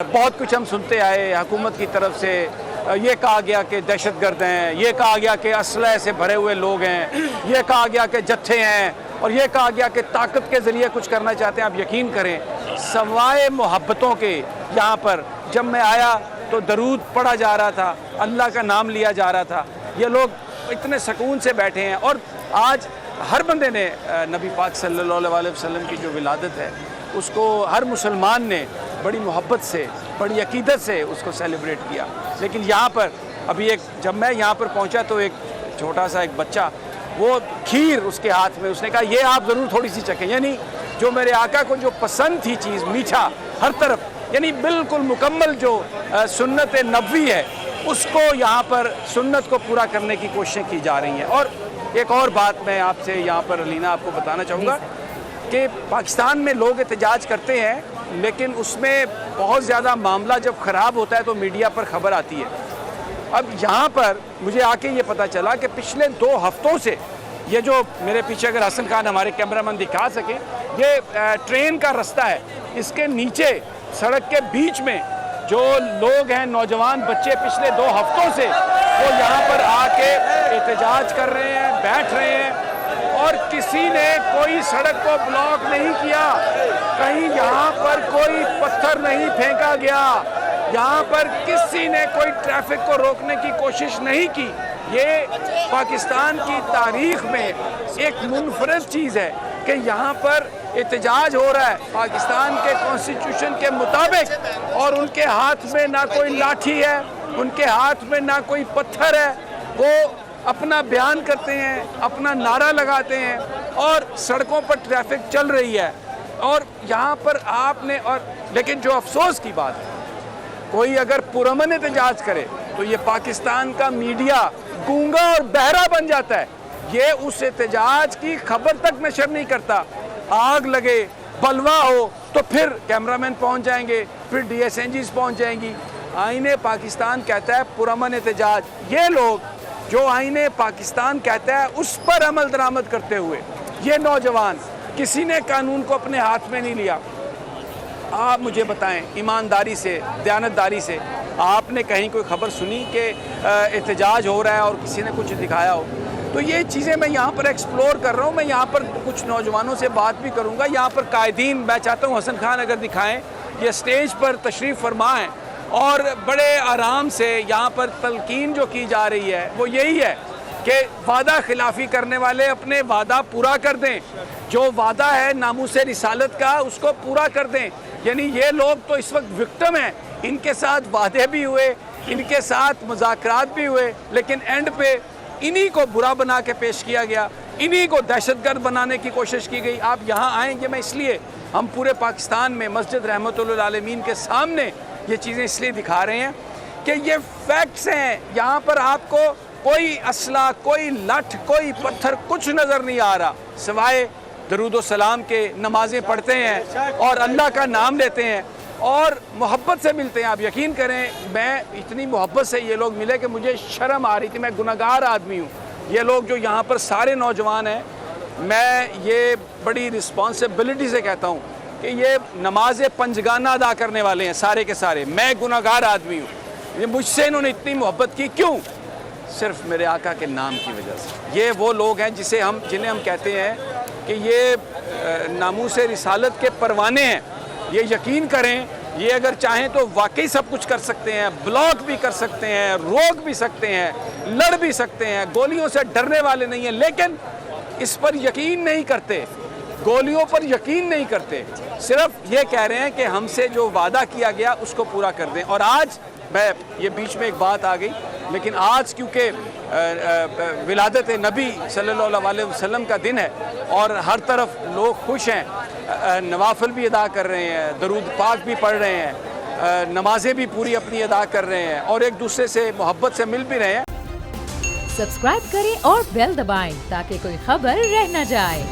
بہت کچھ ہم سنتے آئے حکومت کی طرف سے، یہ کہا گیا کہ دہشت گرد ہیں، یہ کہا گیا کہ اسلحے سے بھرے ہوئے لوگ ہیں، یہ کہا گیا کہ جتھے ہیں، اور یہ کہا گیا کہ طاقت کے ذریعے کچھ کرنا چاہتے ہیں۔ آپ یقین کریں سوائے محبتوں کے یہاں پر جب میں آیا تو درود پڑھا جا رہا تھا، اللہ کا نام لیا جا رہا تھا، یہ لوگ اتنے سکون سے بیٹھے ہیں۔ اور آج ہر بندے نے نبی پاک صلی اللہ علیہ وسلم کی جو ولادت ہے اس کو ہر مسلمان نے بڑی محبت سے، بڑی عقیدت سے اس کو سیلیبریٹ کیا۔ لیکن یہاں پر ابھی جب میں یہاں پر پہنچا تو ایک چھوٹا سا ایک بچہ، وہ کھیر اس کے ہاتھ میں، اس نے کہا یہ آپ ضرور تھوڑی سی چکھیں، یعنی جو میرے آقا کو جو پسند تھی چیز، میٹھا ہر طرف، یعنی بالکل مکمل جو سنت نبوی ہے اس کو یہاں پر سنت کو پورا کرنے کی کوششیں کی جا رہی ہیں۔ اور ایک اور بات میں آپ سے یہاں پر علینا آپ کو بتانا چاہوں گا کہ پاکستان میں لوگ احتجاج کرتے ہیں، لیکن اس میں بہت زیادہ معاملہ جب خراب ہوتا ہے تو میڈیا پر خبر آتی ہے۔ اب یہاں پر مجھے آ کے یہ پتہ چلا کہ پچھلے 2 ہفتوں سے یہ جو میرے پیچھے اگر حسن خان ہمارے کیمرامین دکھا سکیں، یہ ٹرین کا رستہ ہے، اس کے نیچے سڑک کے بیچ میں جو لوگ ہیں، نوجوان بچے، پچھلے 2 ہفتوں سے وہ یہاں پر آ کے احتجاج کر رہے ہیں، بیٹھ رہے ہیں، اور کسی نے کوئی سڑک کو بلاک نہیں کیا، کہیں یہاں پر کوئی پتھر نہیں پھینکا گیا، یہاں پر کسی نے کوئی ٹریفک کو روکنے کی کوشش نہیں کی۔ یہ پاکستان کی تاریخ میں ایک منفرد چیز ہے کہ یہاں پر احتجاج ہو رہا ہے پاکستان کے کانسٹیٹیوشن کے مطابق، اور ان کے ہاتھ میں نہ کوئی لاٹھی ہے، ان کے ہاتھ میں نہ کوئی پتھر ہے، وہ اپنا بیان کرتے ہیں، اپنا نعرہ لگاتے ہیں، اور سڑکوں پر ٹریفک چل رہی ہے۔ اور یہاں پر آپ نے لیکن جو افسوس کی بات ہے، کوئی اگر پرامن احتجاج کرے تو یہ پاکستان کا میڈیا گونگا اور بہرا بن جاتا ہے، یہ اس احتجاج کی خبر تک نشر نہیں کرتا۔ آگ لگے، بلوا ہو تو پھر کیمرامین پہنچ جائیں گے، پھر ڈی ایس این جیز پہنچ جائیں گی۔ آئین پاکستان کہتا ہے پرامن احتجاج، یہ لوگ جو آئین پاکستان کہتا ہے اس پر عمل درآمد کرتے ہوئے یہ نوجوان، کسی نے قانون کو اپنے ہاتھ میں نہیں لیا۔ آپ مجھے بتائیں ایمانداری سے، دیانتداری سے، آپ نے کہیں کوئی خبر سنی کہ احتجاج ہو رہا ہے اور کسی نے کچھ دکھایا ہو؟ تو یہ چیزیں میں یہاں پر ایکسپلور کر رہا ہوں، میں یہاں پر کچھ نوجوانوں سے بات بھی کروں گا۔ یہاں پر قائدین، میں چاہتا ہوں حسن خان اگر دکھائیں، یہ سٹیج پر تشریف فرما ہیں، اور بڑے آرام سے یہاں پر تلقین جو کی جا رہی ہے وہ یہی ہے کہ وعدہ خلافی کرنے والے اپنے وعدہ پورا کر دیں، جو وعدہ ہے ناموس رسالت کا اس کو پورا کر دیں۔ یعنی یہ لوگ تو اس وقت وکٹم ہیں، ان کے ساتھ وعدے بھی ہوئے، ان کے ساتھ مذاکرات بھی ہوئے، لیکن اینڈ پہ انہی کو برا بنا کے پیش کیا گیا، انہی کو دہشت گرد بنانے کی کوشش کی گئی۔ آپ یہاں آئیں گے، میں اس لیے ہم پورے پاکستان میں مسجد رحمت للعالمین کے سامنے یہ چیزیں اس لیے دکھا رہے ہیں کہ یہ فیکٹس ہیں۔ یہاں پر آپ کو کوئی اسلحہ، کوئی لٹھ، کوئی پتھر، کچھ نظر نہیں آ رہا، سوائے درود و سلام کے نمازیں پڑھتے ہیں اور اللہ کا نام لیتے ہیں اور محبت سے ملتے ہیں۔ آپ یقین کریں میں اتنی محبت سے یہ لوگ ملے کہ مجھے شرم آ رہی تھی، میں گناہگار آدمی ہوں۔ یہ لوگ جو یہاں پر سارے نوجوان ہیں، میں یہ بڑی رسپانسبلٹی سے کہتا ہوں کہ یہ نماز پنجگانہ ادا کرنے والے ہیں سارے کے سارے، میں گناہگار آدمی ہوں۔ مجھ سے انہوں نے اتنی محبت کی، کیوں؟ صرف میرے آقا کے نام کی وجہ سے۔ یہ وہ لوگ ہیں جنہیں ہم کہتے ہیں کہ یہ ناموس رسالت کے پروانے ہیں۔ یہ یقین کریں یہ اگر چاہیں تو واقعی سب کچھ کر سکتے ہیں، بلاک بھی کر سکتے ہیں، روک بھی سکتے ہیں، لڑ بھی سکتے ہیں، گولیوں سے ڈرنے والے نہیں ہیں، لیکن اس پر یقین نہیں کرتے، گولیوں پر یقین نہیں کرتے، صرف یہ کہہ رہے ہیں کہ ہم سے جو وعدہ کیا گیا اس کو پورا کر دیں۔ اور آج یہ بیچ میں ایک بات آ گئی، لیکن آج کیونکہ ولادت نبی صلی اللہ علیہ وسلم کا دن ہے اور ہر طرف لوگ خوش ہیں، نوافل بھی ادا کر رہے ہیں، درود پاک بھی پڑھ رہے ہیں، نمازیں بھی پوری اپنی ادا کر رہے ہیں، اور ایک دوسرے سے محبت سے مل بھی رہے ہیں۔ سبسکرائب کریں اور بیل دبائیں تاکہ کوئی خبر رہ نہ جائے۔